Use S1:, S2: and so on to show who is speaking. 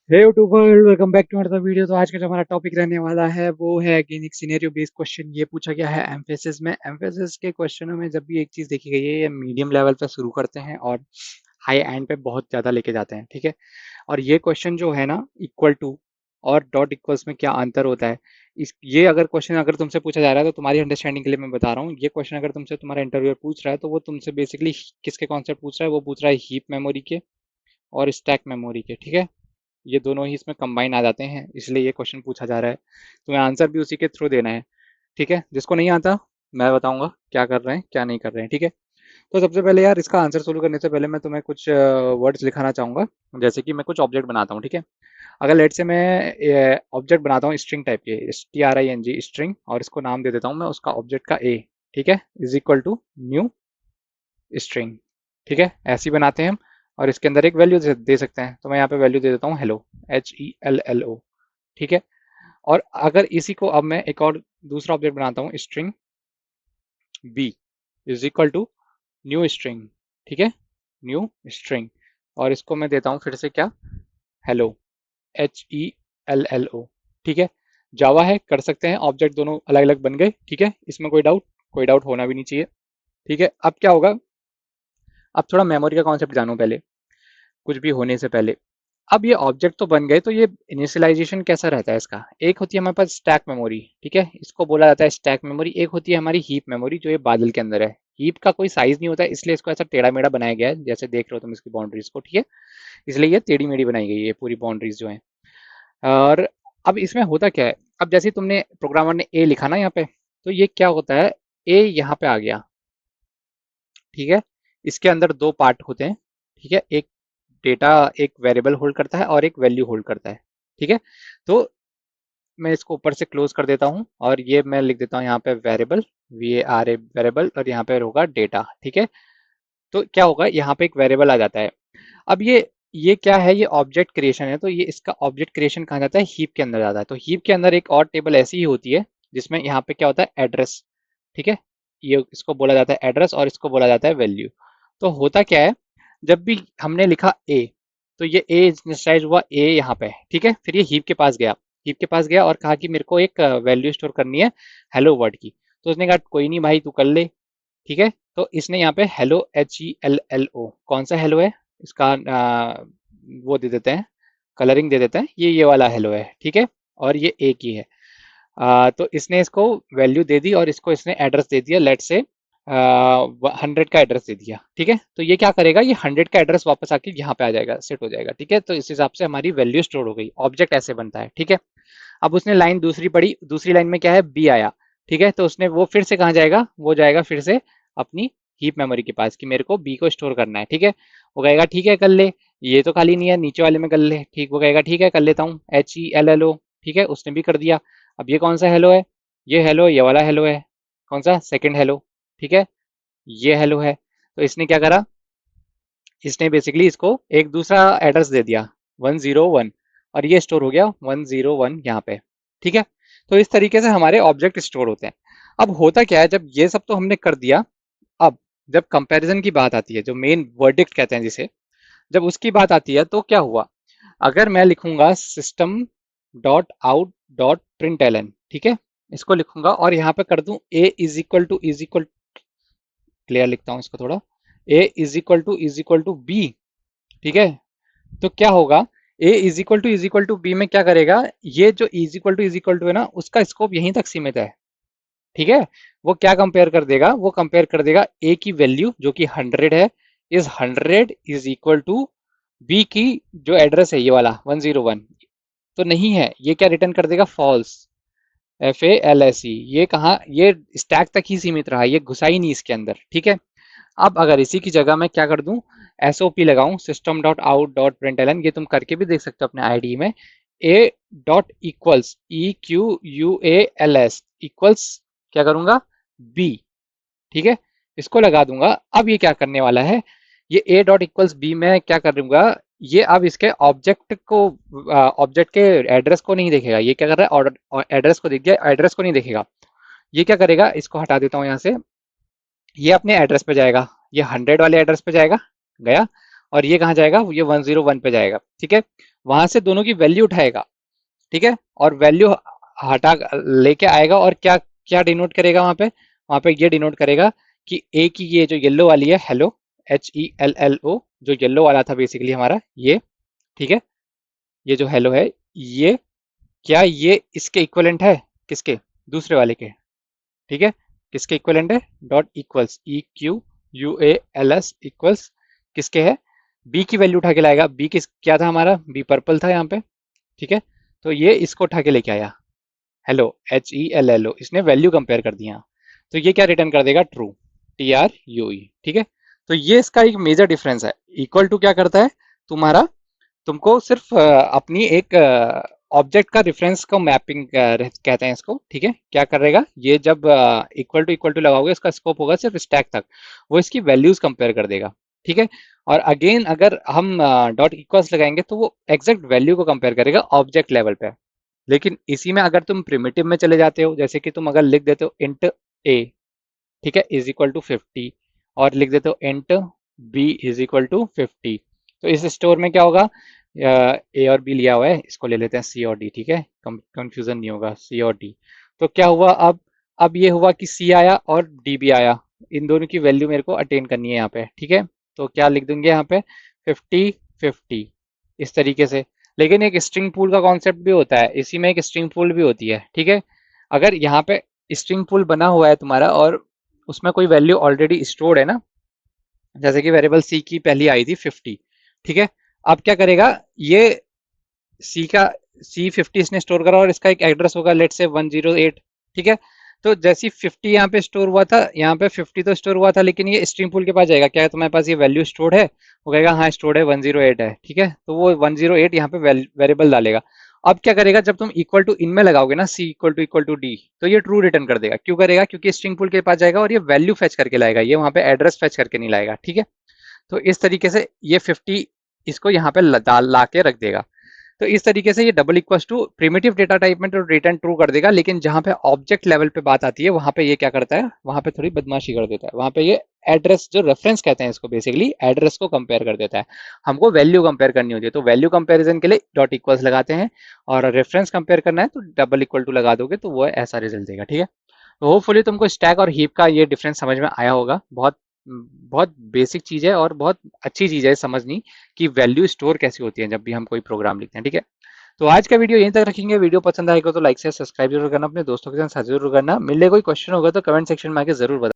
S1: Hey YouTube world, welcome back to another video. तो आज का जो हमारा टॉपिक रहने वाला है वो है अगेन एक सिनेरियो बेस्ड क्वेश्चन। ये पूछा गया है एम्फेसिस में। एम्फेसिस के क्वेश्चनों में जब भी एक चीज देखी गई है, ये मीडियम लेवल पे शुरू करते हैं और हाई एंड पे बहुत ज्यादा लेके जाते हैं, ठीक है। और ये क्वेश्चन जो है ना, इक्वल टू और डॉट इक्वल्स में क्या अंतर होता है, इस ये अगर क्वेश्चन अगर तुमसे पूछा जा रहा है तो तुम्हारी अंडरस्टैंडिंग के लिए मैं बता रहा हूँ। ये क्वेश्चन अगर तुमसे तुम्हारा इंटरव्यूअर पूछ रहा है तो वो तुमसे बेसिकली किसके कॉन्सेप्ट पूछ रहा है, वो पूछ रहा है हीप मेमोरी के और स्टैक मेमोरी के, ठीक है। ये दोनों ही इसमें कंबाइन आ जाते हैं, इसलिए ये क्वेश्चन पूछा जा रहा है। तुम्हें आंसर भी उसी के थ्रू देना है, ठीक है। जिसको नहीं आता मैं बताऊंगा क्या कर रहे हैं क्या नहीं कर रहे हैं, ठीक है। तो सबसे पहले यार, इसका आंसर सोल्व करने से पहले मैं तुम्हें कुछ वर्ड्स लिखाना चाहूंगा। जैसे कि मैं कुछ ऑब्जेक्ट बनाता हूँ, ठीक है। अगर लेट से मैं ऑब्जेक्ट बनाता हूँ स्ट्रिंग टाइप के, STRING स्ट्रिंग, और इसको नाम दे देता हूँ मैं उसका ऑब्जेक्ट का A, ठीक है, is equal to new string, ठीक है। ऐसे ही बनाते हैं हम। और इसके अंदर एक वैल्यू दे सकते हैं, तो मैं यहाँ पे वैल्यू दे देता हूँ हेलो, HELLO, ठीक है। और अगर इसी को अब मैं एक और दूसरा ऑब्जेक्ट बनाता हूँ string B is equal to new string, ठीक है, न्यू स्ट्रिंग। और इसको मैं देता हूँ फिर से क्या, हेलो, HELLO, ठीक है। जावा है, कर सकते हैं, ऑब्जेक्ट दोनों अलग अलग बन गए, ठीक है। इसमें कोई डाउट होना भी नहीं चाहिए, ठीक है। अब क्या होगा, अब थोड़ा मेमोरी का कॉन्सेप्ट जानो पहले, कुछ भी होने से पहले। अब ये ऑब्जेक्ट तो बन गए, तो ये इनिशियलाइजेशन कैसा रहता है इसका। एक होती है हमारे पास स्टैक मेमोरी, ठीक है, इसको बोला जाता है स्टैक मेमोरी। एक होती है हमारी हीप मेमोरी, जो ये बादल के अंदर है। हीप का कोई साइज नहीं होता है, इसलिए इसको ऐसा टेढ़ा मेढ़ा बनाया गया है, जैसे देख रहे हो तुम इसकी बाउंड्रीज को, ठीक है। इसलिए ये टेढ़ी मेढ़ी बनाई गई है पूरी बाउंड्रीज जो है। और अब इसमें होता क्या है, अब जैसे तुमने प्रोग्रामर ने ए लिखा ना यहाँ पे, तो ये क्या होता है, ए यहाँ पे आ गया, ठीक है। इसके अंदर दो पार्ट होते हैं, ठीक है। एक डेटा, एक वेरिएबल होल्ड करता है और एक वैल्यू होल्ड करता है, ठीक है। तो मैं इसको ऊपर से क्लोज कर देता हूँ और ये मैं लिख देता हूँ यहाँ पे वेरिएबल, VARA वेरिएबल, और यहाँ पे होगा डेटा, ठीक है। तो क्या होगा, यहाँ पे एक वेरिएबल आ जाता है। अब ये क्या है, ये ऑब्जेक्ट क्रिएशन है, तो ये इसका ऑब्जेक्ट क्रिएशन कहा जाता है, हीप के अंदर जाता है। तो हीप के अंदर एक और टेबल ऐसी ही होती है जिसमें यहाँ पे क्या होता है, एड्रेस, ठीक है। ये इसको बोला जाता है एड्रेस और इसको बोला जाता है वैल्यू। तो होता क्या है, जब भी हमने लिखा ए, तो ये ए इनिशियलाइज हुआ ए यहाँ पे, ठीक है। फिर ये हीप के पास गया, हीप के पास गया और कहा कि मेरे को एक वैल्यू स्टोर करनी है हेलो वर्ड की। तो उसने कहा कोई नहीं भाई, तू कर ले, ठीक है। तो इसने यहाँ पे हेलो, HELLO, कौन सा हेलो है इसका, वो दे देते हैं, कलरिंग दे देते हैं, ये वाला हेलो है, ठीक है। और ये एक ही है। तो इसने इसको वैल्यू दे दी और इसको इसने एड्रेस दे दिया, लेट से 100 का एड्रेस दे दिया, ठीक है। तो ये क्या करेगा, ये 100 का एड्रेस वापस आके यहाँ पे आ जाएगा, सेट हो जाएगा, ठीक है। तो इस हिसाब से हमारी वैल्यू स्टोर हो गई। ऑब्जेक्ट ऐसे बनता है, ठीक है। अब उसने लाइन दूसरी पढ़ी, दूसरी लाइन में क्या है, बी आया, ठीक है। तो उसने वो फिर से कहाँ जाएगा, वो जाएगा फिर से अपनी हीप मेमोरी के पास कि मेरे को बी को स्टोर करना है, ठीक है। वो कहेगा ठीक है कर ले, ये तो खाली नहीं है, नीचे वाले में कर ले, ठीक। वो कहेगा ठीक है कर लेता हूँ, HELLO, ठीक है, उसने भी कर दिया। अब ये कौन सा हेलो है, ये हेलो, ये वाला हेलो है, कौन सा, सेकंड हेलो, ठीक है, ये हेलो है। तो इसने क्या करा, इसने बेसिकली इसको एक दूसरा एड्रेस दे दिया, 101, और ये स्टोर हो गया 101 यहाँ पे, ठीक है। तो इस तरीके से हमारे ऑब्जेक्ट स्टोर होते हैं। अब होता क्या है, जब ये सब तो हमने कर दिया, अब जब कंपैरिजन की बात आती है, जो मेन वर्डिक्ट कहते हैं जिसे, जब उसकी बात आती है, तो क्या हुआ, अगर मैं लिखूंगा system dot out dot print, ठीक है, इसको लिखूंगा और यहाँ पे कर दूं ए इज इक्वल, क्लियर लिखता हूँ इसको थोड़ा, ए इज इक्वल टू बी, ठीक है। तो क्या होगा, ए इज इक्वल टू बी में क्या करेगा, ये जो इज इक्वल टू है ना, उसका स्कोप यहीं तक सीमित है, ठीक है। वो क्या कंपेयर कर देगा, वो कंपेयर कर देगा ए की वैल्यू जो कि 100 है, is 100 is equal to B की जो एड्रेस है ये वाला 101, तो नहीं है, ये क्या रिटर्न कर देगा, फॉल्स, FALSE। ये कहाँ, ये स्टैक तक ही सीमित रहा, ये घुसा ही नहीं इसके अंदर, ठीक है। अब अगर इसी की जगह मैं क्या कर दूं, SOP लगाऊं, system dot out dot println, ये तुम करके भी देख सकते हो अपने आईडी में, ए डॉट इक्वल्स EQUALS इक्वल्स, क्या करूंगा, बी, ठीक है, इसको लगा दूंगा। अब ये क्या करने वाला है, ये ए डॉट इक्वल्स बी में क्या कर दूंगा, ये अब इसके ऑब्जेक्ट को, ऑब्जेक्ट के एड्रेस को नहीं देखेगा, ये क्या कर रहा है, और एड्रेस को दिख गया, एड्रेस को नहीं देखेगा। ये क्या करेगा, इसको हटा देता हूँ यहाँ से, ये अपने एड्रेस पे जाएगा, ये 100 वाले एड्रेस पे जाएगा, गया, और ये कहाँ जाएगा, ये 101 पे जाएगा, ठीक है। वहां से दोनों की वैल्यू उठाएगा, ठीक है, और वैल्यू हटा लेके आएगा, और क्या क्या डिनोट करेगा वहां पे ये डिनोट करेगा कि ए की ये जो येलो वाली है, हेलो, HELLO, जो येलो वाला था बेसिकली हमारा ये, ठीक है, ये जो हेलो है, ये क्या ये इसके इक्वलेंट है, किसके, दूसरे वाले के, ठीक है, किसके इक्वलेंट है, डॉट इक्वल्स EQUALS इक्वल्स किसके है, बी की वैल्यू उठा के लाएगा, बी किस क्या था हमारा, बी पर्पल था यहाँ पे, ठीक है, तो ये इसको उठा के लेके आया, हेलो, HELLO, इसने वैल्यू कंपेयर कर दिया, तो ये क्या रिटर्न कर देगा, ट्रू, TRUE, ठीक है। तो ये इसका एक मेजर डिफरेंस है। इक्वल टू क्या करता है, तुम्हारा तुमको सिर्फ अपनी एक ऑब्जेक्ट का रेफरेंस को मैपिंग कहते हैं इसको, ठीक है, क्या करेगा ये, जब इक्वल टू लगाओगे इसका स्कोप होगा सिर्फ स्टैक तक, वो इसकी वैल्यूज कंपेयर कर देगा, ठीक है। और अगेन अगर हम डॉट इक्वल्स लगाएंगे तो वो एग्जैक्ट वैल्यू को कंपेयर करेगा ऑब्जेक्ट लेवल पे। लेकिन इसी में अगर तुम प्रिमिटिव में चले जाते हो, जैसे कि तुम अगर लिख देते हो इंट ए, ठीक है, इज इक्वल टू 50, और लिख देते हो int B is equal to 50, तो इस स्टोर में क्या होगा, ए और बी लिया हुआ है, इसको ले लेते हैं सी और डी, ठीक है, कंफ्यूजन नहीं होगा, सी और डी। तो क्या हुआ अब ये हुआ कि सी आया और डी भी आया, इन दोनों की वैल्यू मेरे को अटेन करनी है यहाँ पे, ठीक है। तो क्या लिख देंगे यहाँ पे, 50 50, इस तरीके से। लेकिन एक स्ट्रिंग पूल का कॉन्सेप्ट भी होता है, इसी में एक स्ट्रिंग पूल भी होती है, ठीक है। अगर यहाँ पे स्ट्रिंग पूल बना हुआ है तुम्हारा और उसमें कोई वैल्यू ऑलरेडी स्टोर्ड है ना, जैसे कि वेरिएबल सी की पहली आई थी 50, ठीक है, अब क्या करेगा ये, सी का C50 इसने स्टोर करा और इसका एक एड्रेस होगा, लेट से 108, ठीक है। तो जैसी 50 यहाँ पे स्टोर हुआ था, यहाँ पे 50 तो स्टोर हुआ था, लेकिन ये स्ट्रिंग पूल के पास जाएगा, क्या है तुम्हारे पास ये वैल्यू स्टोर्ड है, वो कहेगा हाँ स्टोर्ड है, 108 है, ठीक है, तो वो 108 यहाँ पे वेरिएबल डालेगा। अब क्या करेगा, जब तुम इक्वल टू इन में लगाओगे ना, सी इक्वल टू डी, तो ये ट्रू रिटर्न कर देगा, क्यों करेगा, क्योंकि स्ट्रिंग पूल के पास जाएगा और ये वैल्यू फेच करके लाएगा, ये वहां पे एड्रेस फेच करके नहीं लाएगा, ठीक है। तो इस तरीके से ये 50 इसको यहाँ पे ला के रख देगा। तो इस तरीके से ये double equals to primitive data type में तो रिटर्न ट्रू कर देगा, लेकिन जहां पे ऑब्जेक्ट लेवल पे बात आती है वहां पे ये क्या करता है, वहां पे थोड़ी बदमाशी कर देता है, वहां पे ये एड्रेस, जो रेफरेंस कहते हैं इसको, बेसिकली एड्रेस को कंपेयर कर देता है। हमको वैल्यू कंपेयर करनी होती है, तो वैल्यू कंपेरिजन के लिए डॉट इक्वल्स लगाते हैं, और रेफरेंस कंपेयर करना है तो डबल इक्वल टू लगा दोगे, तो वो ऐसा रिजल्ट देगा, ठीक है। तो होपफुली तुमको स्टैक और हीप का ये डिफरेंस समझ में आया होगा। बहुत बहुत बेसिक चीज है और बहुत अच्छी चीज है समझनी, कि वैल्यू स्टोर कैसी होती है जब भी हम कोई प्रोग्राम लिखते हैं, ठीक है। तो आज का वीडियो यहीं तक रखेंगे। वीडियो पसंद आएगा तो लाइक से सब्सक्राइब जरूर करना, अपने दोस्तों के साथ साझा जरूर करना। मिलने कोई क्वेश्चन होगा तो कमेंट सेक्शन में आके जरूर बताना।